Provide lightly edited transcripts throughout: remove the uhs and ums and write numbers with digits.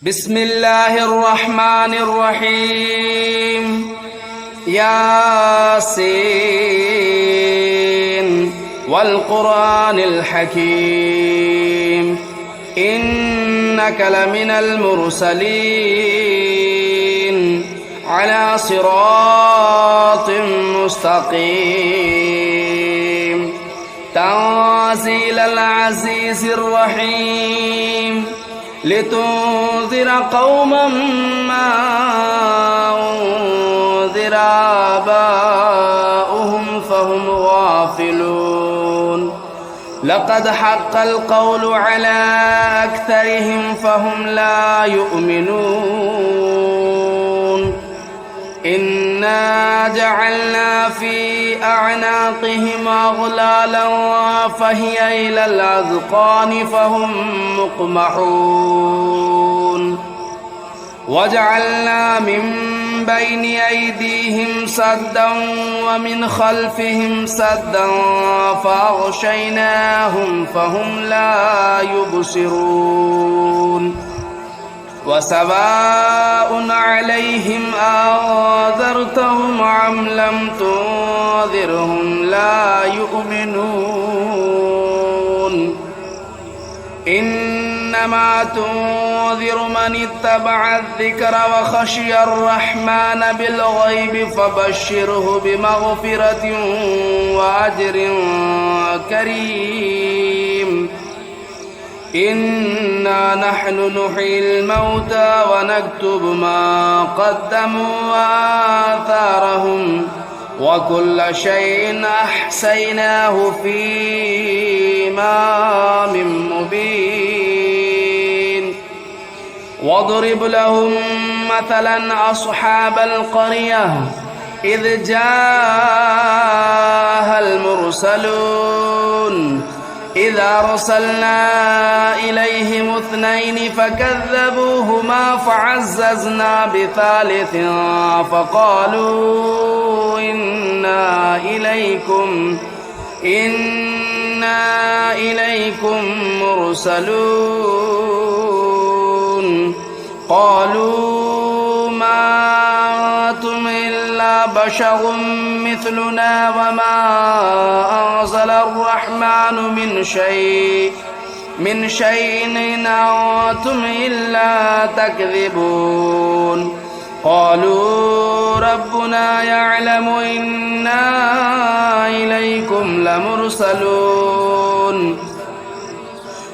بسم الله الرحمن الرحيم ياسين والقرآن الحكيم إنك لمن المرسلين على صراط مستقيم تنزيل العزيز الرحيم لتنذر قوما ما أنذر آباؤهم فهم غافلون لقد حق القول على أكثرهم فهم لا يؤمنون إنا جعلنا في أعناقهم أغلالا فهي إلى الأذقان فهم مقمحون وجعلنا من بين أيديهم سدا ومن خلفهم سدا فأغشيناهم فهم لا يبصرون وسواء عليهم أنذرتهم أم لم تنذرهم لا يؤمنون إنما تنذر من اتبع الذكر وخشي الرحمن بالغيب فبشره بمغفرة وأجر كريم إنا نحن نحيي الموتى ونكتب ما قدموا وآثارهم وكل شيء أحصيناه في إمام مبين واضرب لهم مثلا أصحاب القرية إذ جاءها المرسلون إذا أرسلنا إليهم اثنين فكذبوهما فعززنا بثالث فقالوا إنا إليكم مرسلون قالوا ما أنتم إلا بشر مثلنا وما أنزل الرحمن من شيء إن أنتم إلا تكذبون قالوا ربنا يعلم إنا إليكم لمرسلون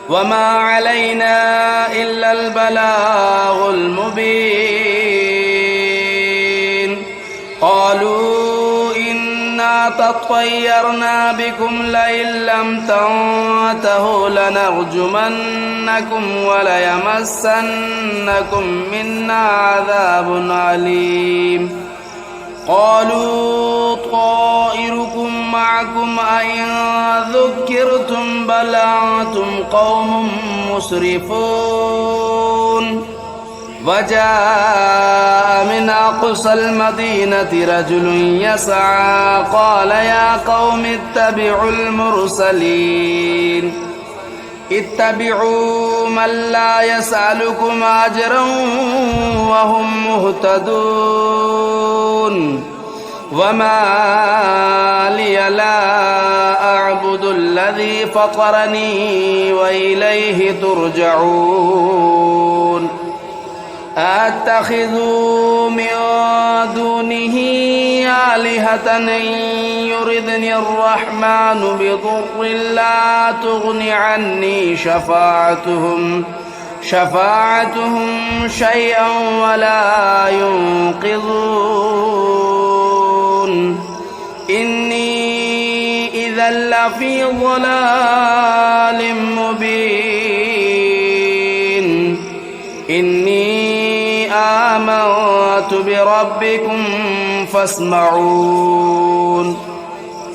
وما علينا إلا البلاغ المبين قالوا إنا تطيرنا بكم لئن لم تنتهوا لنرجمنكم وليمسنكم منا عذاب أليم قالوا طائركم معكم أئن ذكرتم بل أنتم قوم مسرفون وجاء من أقصى المدينة رجل يسعى قال يا قوم اتبعوا المرسلين اتبعوا من لا يسألكم أجرا وهم مهتدون وما لي لا أعبد الذي فطرني وإليه ترجعون أتخذ من دونه آلهة إن يردني الرحمن بضر لا تغن عني شفاعتهم شيئا ولا ينقذون إني إذا لفي ضلال مبين إني آمنت بربكم فاسمعون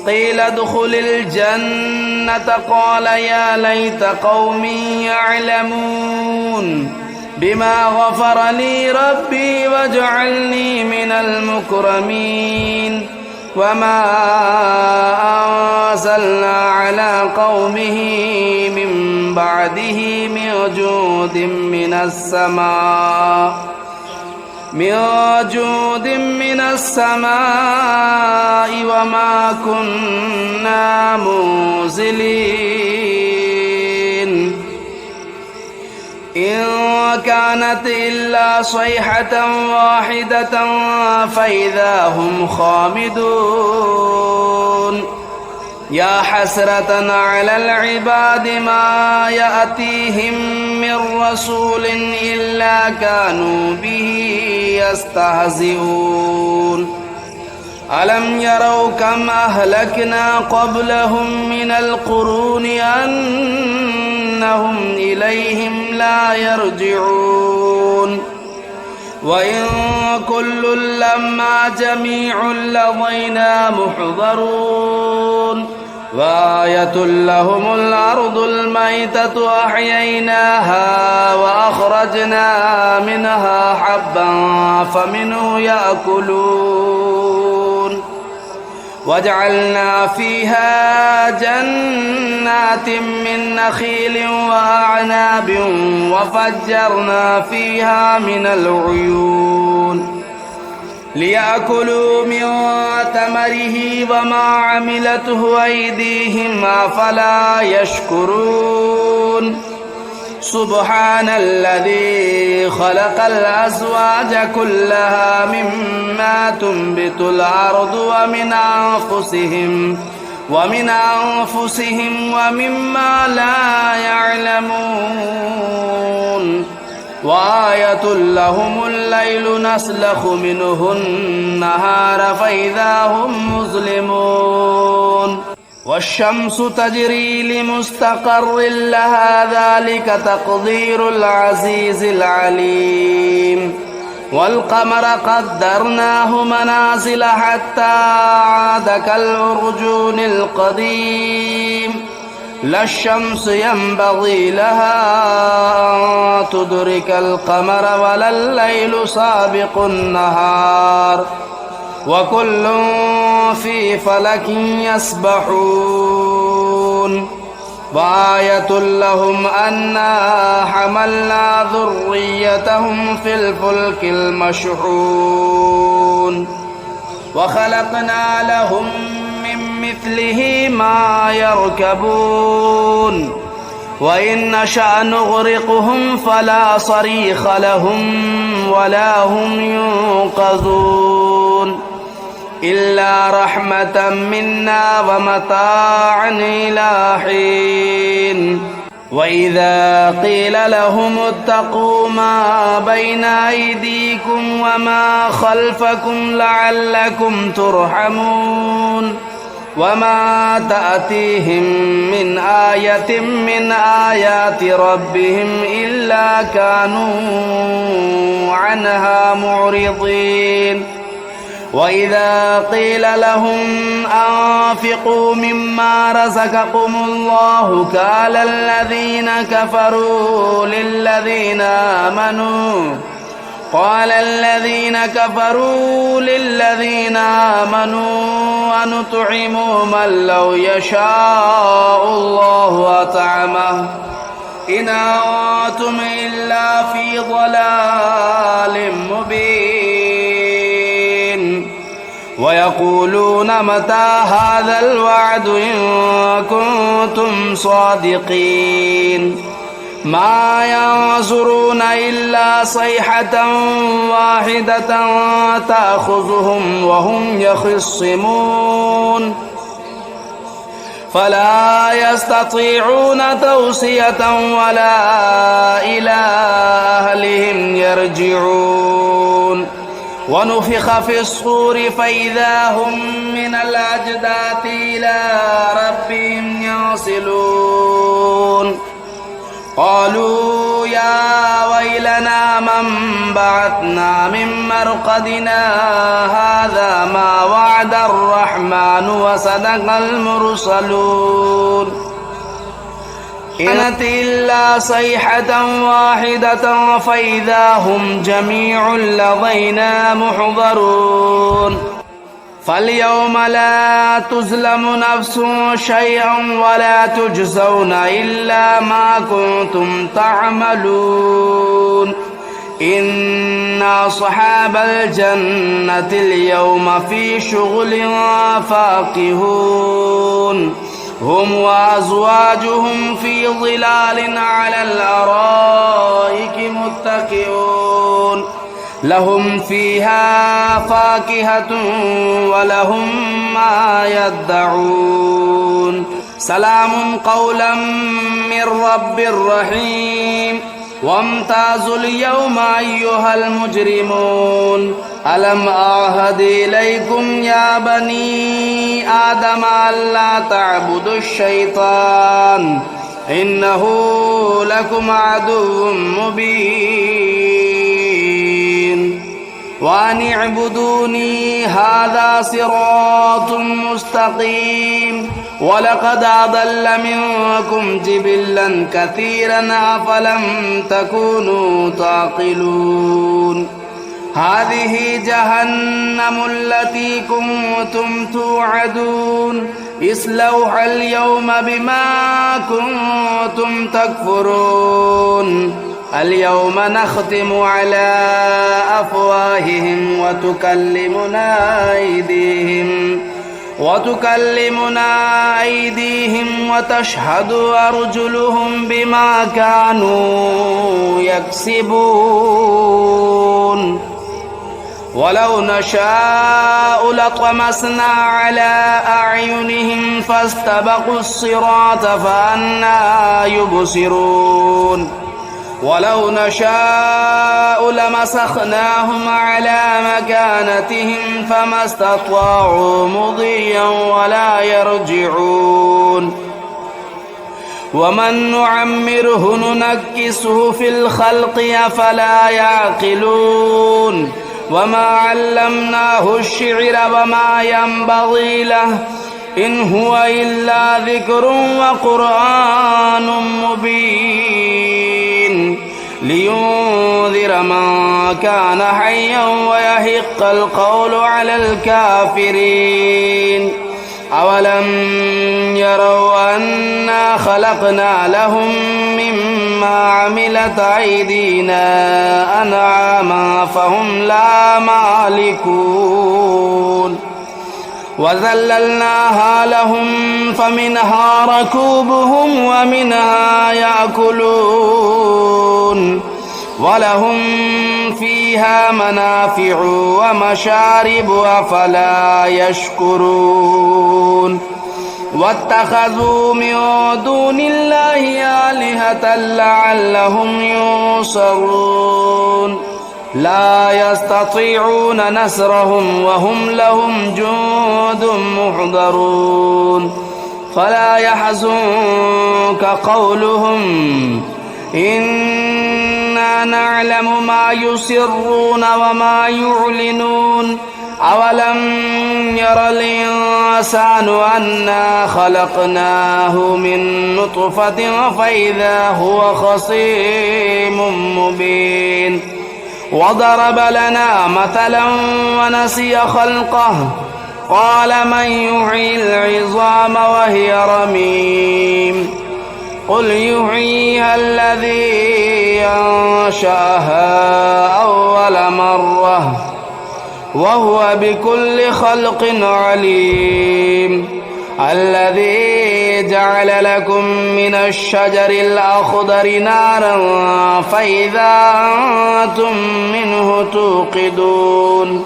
قيل ادخل الجنة قال يا ليت قومي يعلمون بما غفر لي ربي وجعلني من المكرمين وما أنزلنا على قومه من بعده من جود من السماء وما كنا منزلين إن كانت إلا صيحة واحدة فإذا هم خامدون يا حسرة على العباد ما يأتيهم من رسول إلا كانوا به يستهزئون ألم يروا كم أهلكنا قبلهم من القرون أنهم إليهم لا يرجعون وإن كل لما جميع لدينا محضرون وآية لهم الأرض الميتة أحييناها وأخرجنا منها حبا فمنه يأكلون وجعلنا فيها جنات من نخيل وأعناب وفجرنا فيها من العيون ليأكلوا من ثمره وما عملته أيديهم أفلا يشكرون سبحان الذي خلق الأزواج كلها مما تنبت الأرض ومن أنفسهم ومما لا يعلمون وآية لهم الليل نسلخ منه النهار فإذا هم مظلمون والشمس تجري لمستقر لها ذلك تقدير العزيز العليم والقمر قدرناه منازل حتى عاد كالعرجون القديم لا الشمس ينبغي لها أن تدرك القمر ولا الليل سابق النهار وكل في فلك يسبحون وآية لهم أنا حملنا ذريتهم في الفلك المشحون وخلقنا لهم من مثله ما يركبون وإن نشأ نغرقهم فلا صريخ لهم ولا هم ينقذون إلا رحمة منا ومتاعا إلى حين وإذا قيل لهم اتقوا ما بين أيديكم وما خلفكم لعلكم ترحمون وما تأتيهم من آية من آيات ربهم إلا كانوا عنها معرضين وإذا قيل لهم أنفقوا مما رزقكم الله قال الذين كفروا للذين آمنوا أنطعم من لو يشاء الله أطعمه إن أنتم إلا في ضلال مبين ويقولون متى هذا الوعد إن كنتم صادقين ما ينظرون إلا صيحة واحدة تأخذهم وهم يخصمون فلا يستطيعون توصية ولا إلى أهلهم يرجعون ونفخ في الصور فإذا هم من الأجداث إلى ربهم ينسلون قالوا يا ويلنا من بعثنا من مرقدنا هذا ما وعد الرحمن وصدق المرسلون إن كانت إلا صيحة واحدة فإذا هم جميع لدينا محضرون فاليوم لا تظلم نفس شيئا ولا تجزون إلا ما كنتم تعملون إن أصحاب الجنة اليوم في شغل فاكهون هم وأزواجهم في ظلال على الأرائك متكئون لهم فيها فاكهة ولهم ما يدعون سلام قولا من رب رحيم وامتازوا اليوم أيها المجرمون ألم أعهد إليكم يا بني آدم ألا تعبدوا الشيطان إنه لكم عدو مبين وأن اعبدوني هذا صراط مستقيم ولقد أضل منكم جبلا كثيرا أفلم تكونوا تعقلون هذه جهنم التي كنتم توعدون اصلوها اليوم بما كنتم تكفرون اليوم نختم على أفواههم وتكلمنا أيديهم وتشهد أرجلهم بما كانوا يكسبون ولو نشاء لطمسنا على أعينهم فاستبقوا الصراط فأنى يبصرون ولو نشاء لمسخناهم على مكانتهم فما استطاعوا مضيا ولا يرجعون ومن نعمره ننكسه في الخلق أفلا يعقلون وما علمناه الشعر وما ينبغي له إن هو إلا ذكر وقرآن مبين لينذر من كان حيا ويحق القول على الكافرين أولم يروا أنا خلقنا لهم مما عملت أيدينا أنعاما فهم لا مالكون وذللناها لهم فمنها ركوبهم ومنها يأكلون ولهم فيها منافع ومشارب أفلا يشكرون واتخذوا من دون الله آلهة لعلهم ينصرون لا يستطيعون نصرهم وهم لهم جند محضرون فلا يحزنك قولهم إنا نعلم ما يسرون وما يعلنون أولم ير الإنسان أنا خلقناه من نطفة فإذا هو خصيم مبين وضرب لنا مثلا ونسي خلقه قال من يحيي العظام وهي رميم قل يحييها الذي أنشأها أول مرة وهو بكل خلق عليم الذي جعل لكم من الشجر الأخضر نارا فإذا أنتم منه توقدون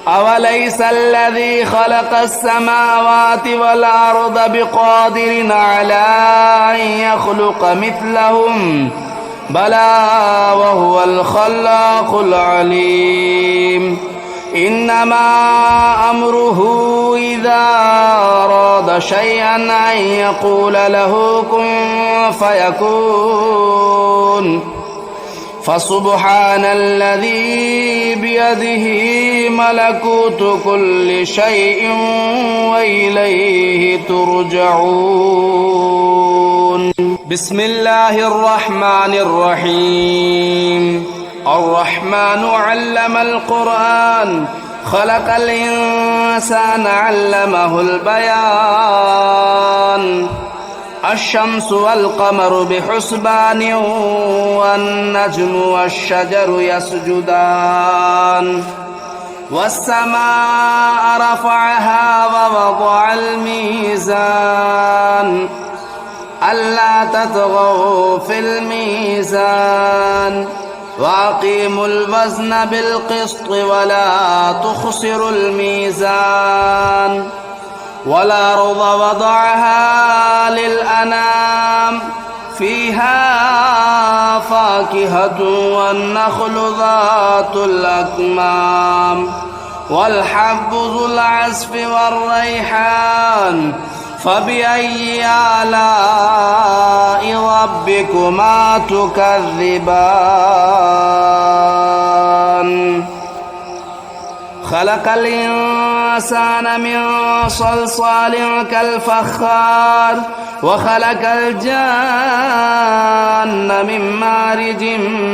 أوليس الذي خلق السماوات والأرض بقادر على أن يخلق مثلهم بلى وهو الخلاق العليم إنما أمره إذا أراد شيئا أن يقول له كن فيكون فسبحان الذي بيده ملكوت كل شيء وإليه ترجعون بسم الله الرحمن الرحيم الرحمن علم القرآن خلق الإنسان علمه البيان الشمس والقمر بحسبان والنجم والشجر يسجدان والسماء رفعها ووضع الميزان ألا تطغوا في الميزان وأقيموا الوزن بالقسط ولا تخسروا الميزان والأرض وضعها للأنام فيها فاكهة والنخل ذات الأكمام والحب ذو العصف والريحان فبأي آلاء ربكما تكذبان خلق الإنسان من صلصال كالفخار وخلق الجان من مارج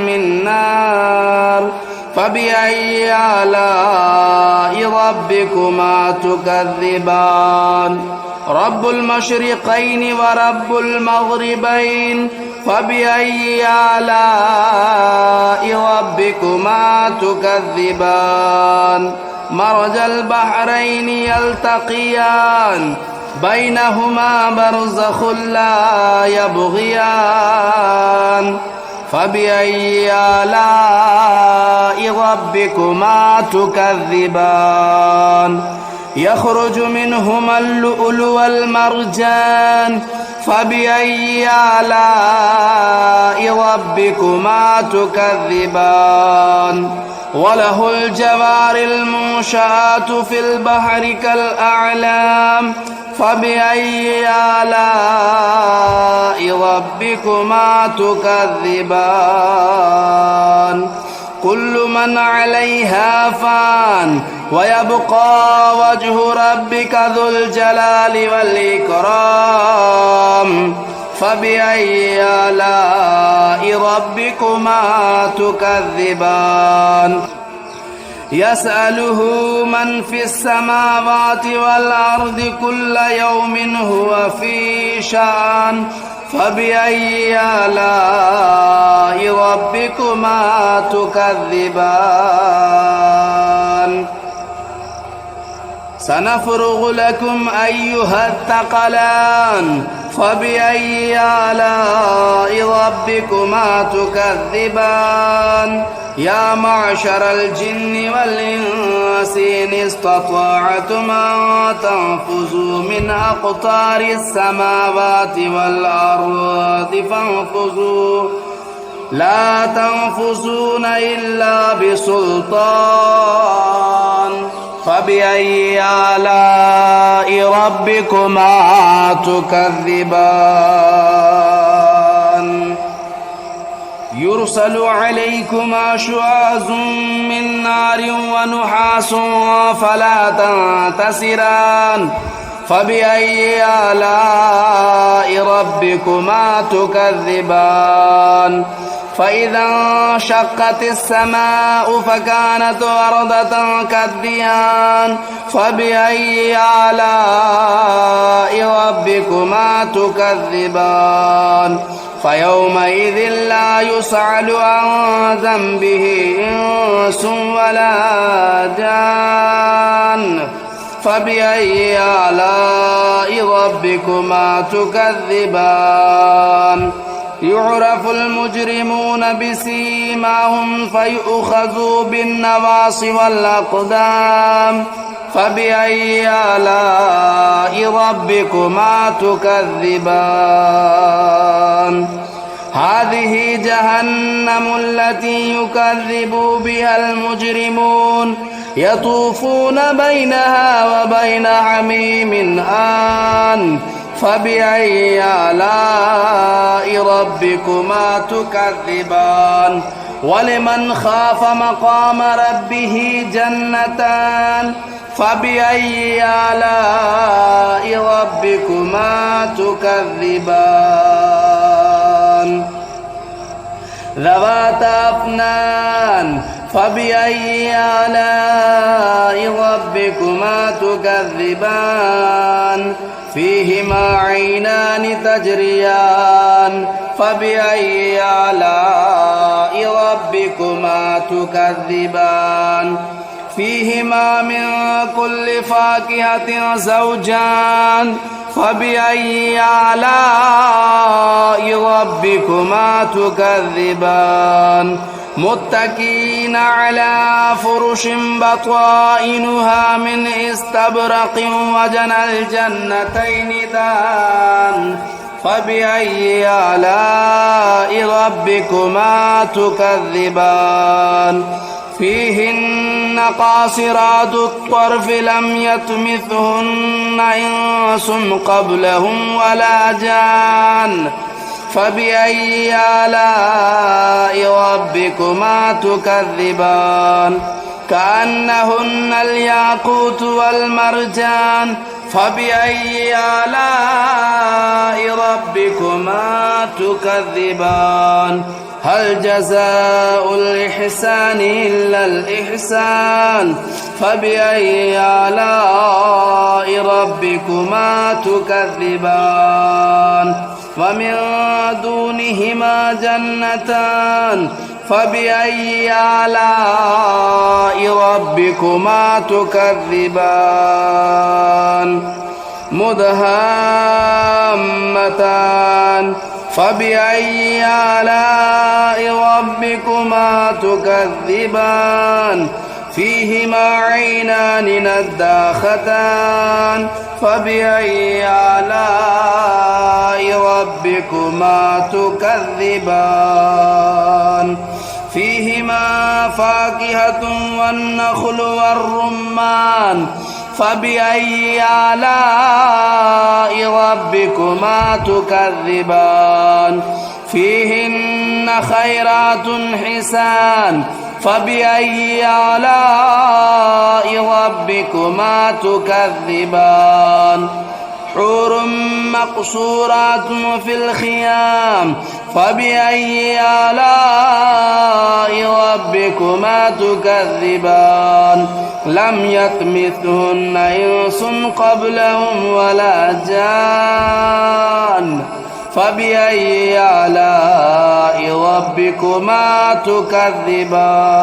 من نار فبأي آلاء ربكما تكذبان رب المشرقين ورب المغربين فبأي آلاء ربكما تكذبان مرج البحرين يلتقيان بينهما برزخ لا يبغيان فبأي آلاء ربكما تكذبان يخرج منهما اللؤلؤ والمرجان فبأي آلاء ربكما تكذبان وله الجوار المنشآت في البحر كالأعلام فبأي آلاء ربكما تكذبان كل من عليها فان ويبقى وجه ربك ذو الجلال والإكرام فبأي آلاء ربكما تكذبان يسأله من في السماوات والأرض كل يوم هو في شأن فبأي آلاء ربكما تكذبان سنفرغ لكم أيها الثقلان فبأي آلاء ربكما تكذبان يا معشر الجن والإنس إن استطعتم أن تنفذوا من أقطار السماوات والأرض فانفذوا لا تنفذون إلا بسلطان فبأي آلاء ربكما تكذبان يرسل عليكما شواظ من نار ونحاس فلا تنتصران فبأي آلاء ربكما تكذبان فإذا انشقت السماء فكانت وردة كالدهان فبأي آلاء ربكما تكذبان فيومئذ لا يسأل عن ذنبه إنس ولا جان فبأي آلاء ربكما تكذبان يعرف المجرمون بسيماهم فيؤخذوا بالنواصي والأقدام فبأي آلاء ربكما تكذبان هذه جهنم التي يكذب بها المجرمون يطوفون بينها وبين حميم آن فبأي آلاء ربكما تكذبان ولمن خاف مقام ربه جنتان فبأي آلاء ربكما تكذبان ذواتا أفنان فبأي آلاء ربكما تكذبان فيهما عينان تجريان فبأي آلاء ربكما تكذبان فيهما من كل فاكهة زوجان فبأي آلاء ربكما تكذبان متكئين على فرش بطائنها من استبرق وجنى الجنتين دان فبأي آلاء ربكما تكذبان فيهن قاصرات الطرف لم يطمثهن إنس قبلهم ولا جان فبأي آلاء ربكما تكذبان كأنهن الياقوت والمرجان فبأي آلاء ربكما تكذبان هل جزاء الإحسان إلا الإحسان فبأي آلاء ربكما تكذبان ومن دونهما جنتان فبأي آلاء ربكما تكذبان مدهامتان فبأي آلاء ربكما تكذبان فيهما عينان نضاختان فبأي آلاء ربكما تكذبان فيهما فاكهة والنخل والرمان فبأي آلاء ربكما تكذبان فيهن خيرات حسان فبأي آلاء ربكما تكذبان حور مقصورات في الخيام فبأي آلاء ربكما تكذبان لم يطمثهن إنس قبلهم ولا جان فبأي آلاء ربكما تكذبان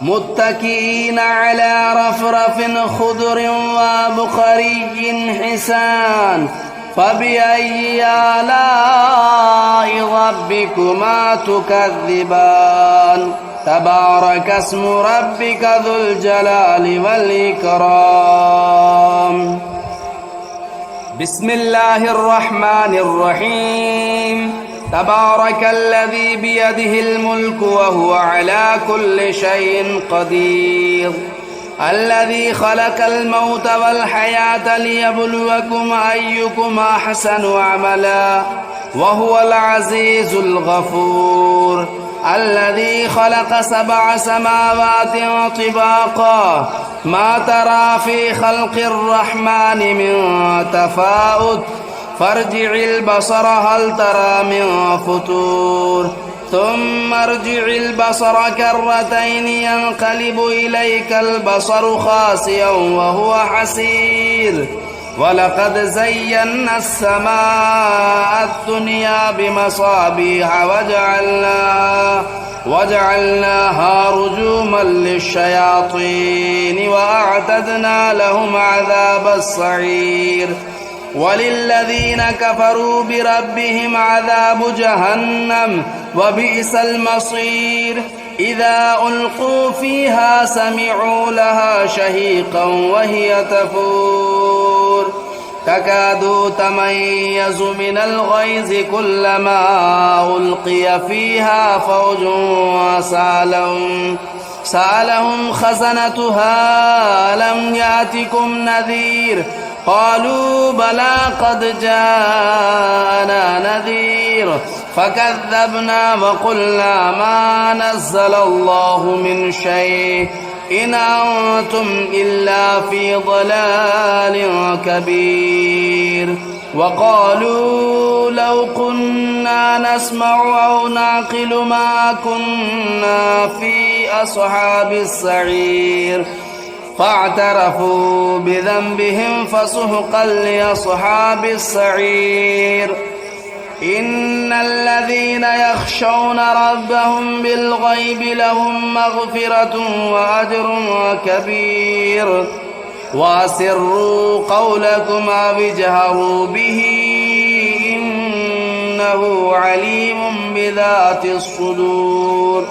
متكئين على رفرف خضر وبقري حسان فبأي آلاء ربكما تكذبان تبارك اسم ربك ذو الجلال والإكرام بسم الله الرحمن الرحيم تبارك الذي بيده الملك وهو على كل شيء قدير الذي خلق الموت والحياة ليبلوكم أيكم أحسن عملا وهو العزيز الغفور الذي خلق 7 سماوات طباقا ما ترى في خلق الرحمن من تفاؤت فارجع البصر هل ترى من فتور ثم ارجع البصر كرتين ينقلب إليك البصر خاسئا وهو حسير ولقد زينا السماء الدنيا بمصابيح وجعلناها رجوما للشياطين وأعتدنا لهم عذاب السعير وللذين كفروا بربهم عذاب جهنم وبئس المصير إذا ألقوا فيها سمعوا لها شهيقا وهي تفور تكاد تميز من الغيظ كلما ألقي فيها فوج سألهم خزنتها لم يأتكم نذير قالوا بلى قد جاءنا نذير فكذبنا وقلنا ما نزل الله من شيء إن أنتم إلا في ضلال كبير وقالوا لو كنا نسمع أو نعقل ما كنا في أصحاب السعير فاعترفوا بذنبهم فسحقا لأصحاب السعير إن الذين يخشون ربهم بالغيب لهم مغفرة وأجر كبير وأسروا قولكم أو اجهروا به إنه عليم بذات الصدور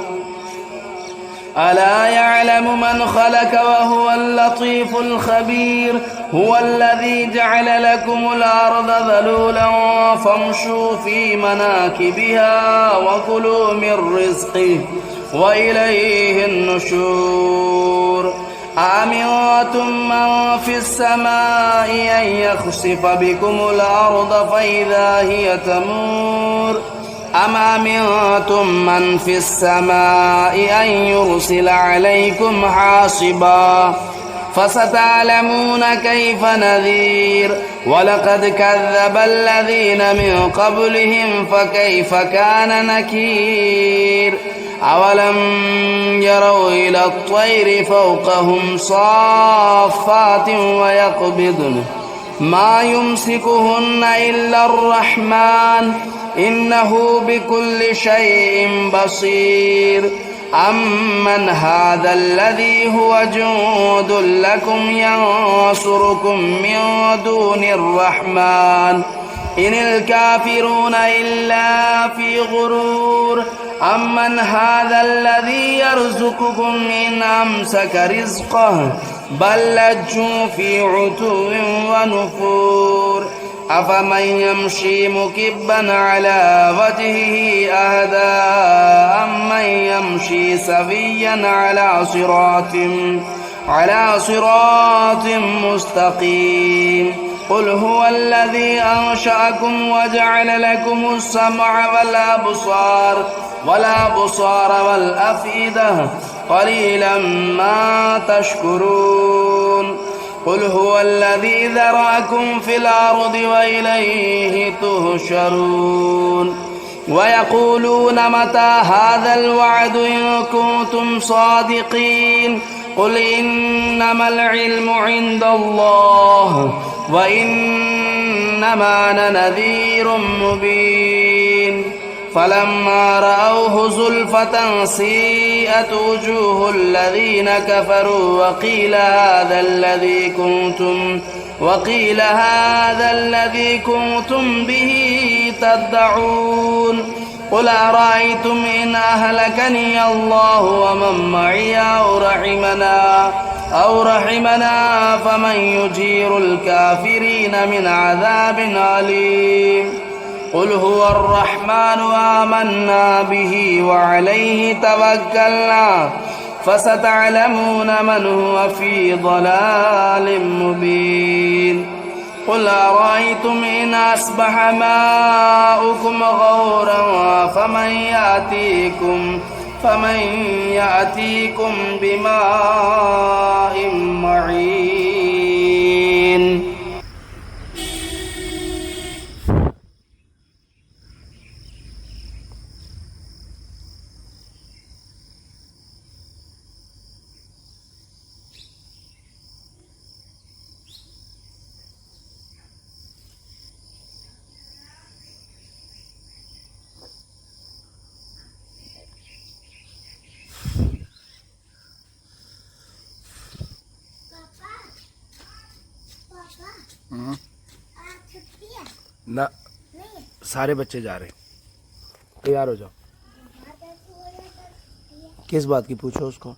ألا يعلم من خلق وهو اللطيف الخبير هو الذي جعل لكم الأرض ذلولا فامشوا في مناكبها وكلوا من رزقه وإليه النشور أأمنتم من في السماء أن يخسف بكم الأرض فإذا هي تمور أم أمنتم من في السماء أن يرسل عليكم حاصبا فستعلمون كيف نذير ولقد كذب الذين من قبلهم فكيف كان نكير أولم يروا إلى الطير فوقهم صافات ويقبضن ما يمسكهن إلا الرحمن إنه بكل شيء بصير أمن هذا الذي هو جند لكم ينصركم من دون الرحمن إن الكافرون إلا في غرور أمن هذا الذي يرزقكم إن أمسك رزقه بل لجوا في عتو ونفور أفمن يمشي مكبا على وجهه أهدى أمن يمشي سويا على صراط مستقيم قل هو الذي أنشأكم وجعل لكم السمع والأبصار والأفئدة قليلا ما تشكرون قل هو الذي ذرأكم في الأرض وإليه تهشرون ويقولون متى هذا الوعد إن كنتم صادقين قل إنما العلم عند الله وإنما أنا نذير مبين فلما رأوه زلفة سيئت وجوه الذين كفروا وقيل هذا الذي كنتم به تدعون قل أرأيتم إن أهلكني الله ومن معي أو رحمنا فمن يجير الكافرين من عذاب أليم قل هو الرحمن آمنا به وعليه توكلنا فستعلمون من هو في ضلال مبين قل أرأيتم إن أصبح ماؤكم غورا فمن يأتيكم بماء معين ना सारे बच्चे जा रहे, तैयार हो जाओ। किस बात की पूछो उसको।